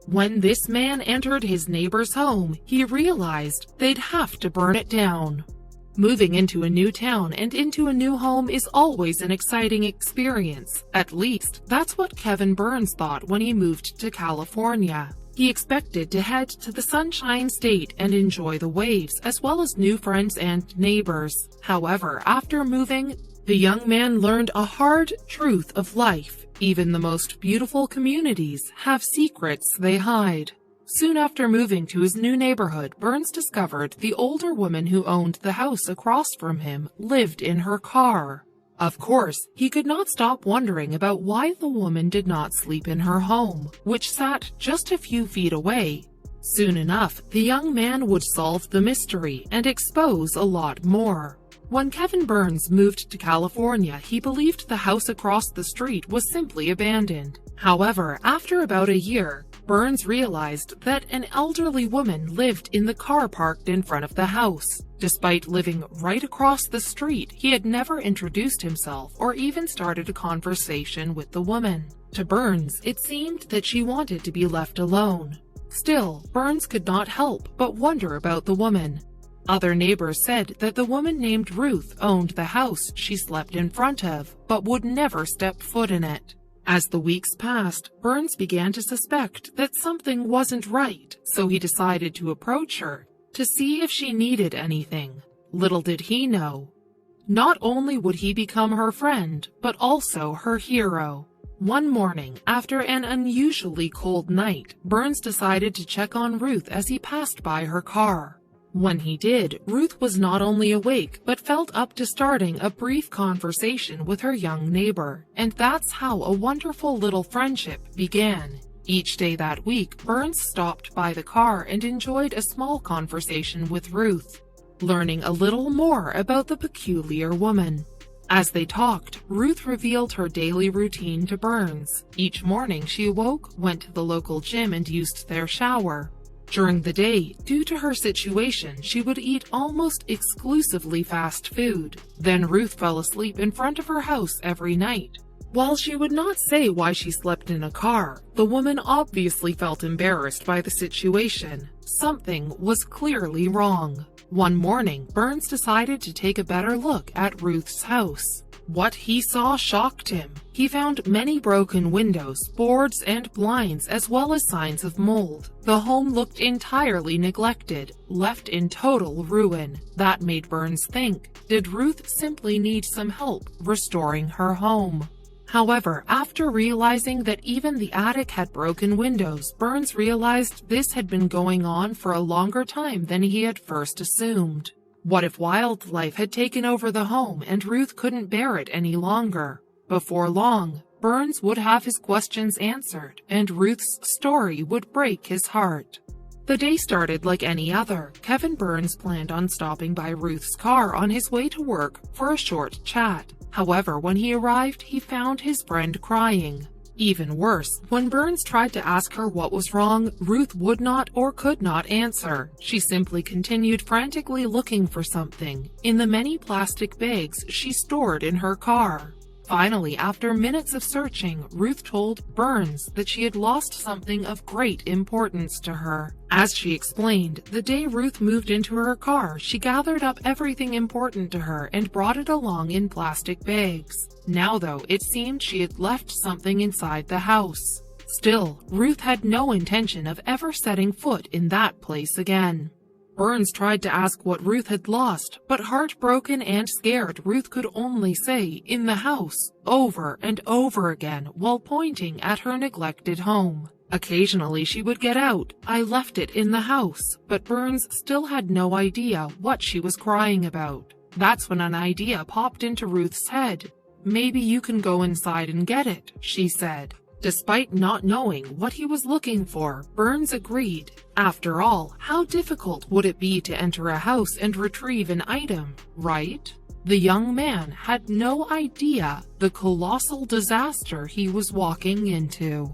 When this man entered his neighbor's home, he realized they'd have to burn it down. Moving into a new town and into a new home is always an exciting experience. At least, that's what Kevin Burns thought when he moved to California. He expected to head to the Sunshine State and enjoy the waves as well as new friends and neighbors. However, after moving, the young man learned a hard truth of life. Even the most beautiful communities have secrets they hide. Soon after moving to his new neighborhood, Burns discovered the older woman who owned the house across from him lived in her car. Of course, he could not stop wondering about why the woman did not sleep in her home, which sat just a few feet away. Soon enough, the young man would solve the mystery and expose a lot more. When Kevin Burns moved to California, he believed the house across the street was simply abandoned. However, after about a year, Burns realized that an elderly woman lived in the car parked in front of the house. Despite living right across the street, he had never introduced himself or even started a conversation with the woman. To Burns, it seemed that she wanted to be left alone. Still, Burns could not help but wonder about the woman. Other neighbors said that the woman named Ruth owned the house she slept in front of, but would never step foot in it. As the weeks passed, Burns began to suspect that something wasn't right, so he decided to approach her to see if she needed anything. Little did he know, not only would he become her friend, but also her hero. One morning, after an unusually cold night, Burns decided to check on Ruth as he passed by her car. When he did, Ruth was not only awake, but felt up to starting a brief conversation with her young neighbor, and that's how a wonderful little friendship began. Each day that week, Burns stopped by the car and enjoyed a small conversation with Ruth, learning a little more about the peculiar woman. As they talked, Ruth revealed her daily routine to Burns. Each morning she awoke, went to the local gym and used their shower. During the day, due to her situation, she would eat almost exclusively fast food. Then Ruth fell asleep in front of her house every night. While she would not say why she slept in a car, the woman obviously felt embarrassed by the situation. Something was clearly wrong. One morning, Burns decided to take a better look at Ruth's house. What he saw shocked him. He found many broken windows, boards, and blinds, as well as signs of mold. The home looked entirely neglected, left in total ruin. That made Burns think, did Ruth simply need some help restoring her home? However, after realizing that even the attic had broken windows, Burns realized this had been going on for a longer time than he had first assumed. What if wildlife had taken over the home and Ruth couldn't bear it any longer? Before long, Burns would have his questions answered, and Ruth's story would break his heart. The day started like any other. Kevin Burns planned on stopping by Ruth's car on his way to work for a short chat. However, when he arrived, he found his friend crying. Even worse, when Burns tried to ask her what was wrong, Ruth would not or could not answer. She simply continued frantically looking for something in the many plastic bags she stored in her car. Finally, after minutes of searching, Ruth told Burns that she had lost something of great importance to her. As she explained, the day Ruth moved into her car, she gathered up everything important to her and brought it along in plastic bags. Now, though, it seemed she had left something inside the house. Still, Ruth had no intention of ever setting foot in that place again. Burns tried to ask what Ruth had lost, but heartbroken and scared, Ruth could only say, "In the house," over and over again while pointing at her neglected home. Occasionally she would get out, "I left it in the house," but Burns still had no idea what she was crying about. That's when an idea popped into Ruth's head. "Maybe you can go inside and get it," she said. Despite not knowing what he was looking for, Burns agreed. After all, how difficult would it be to enter a house and retrieve an item, right? The young man had no idea the colossal disaster he was walking into.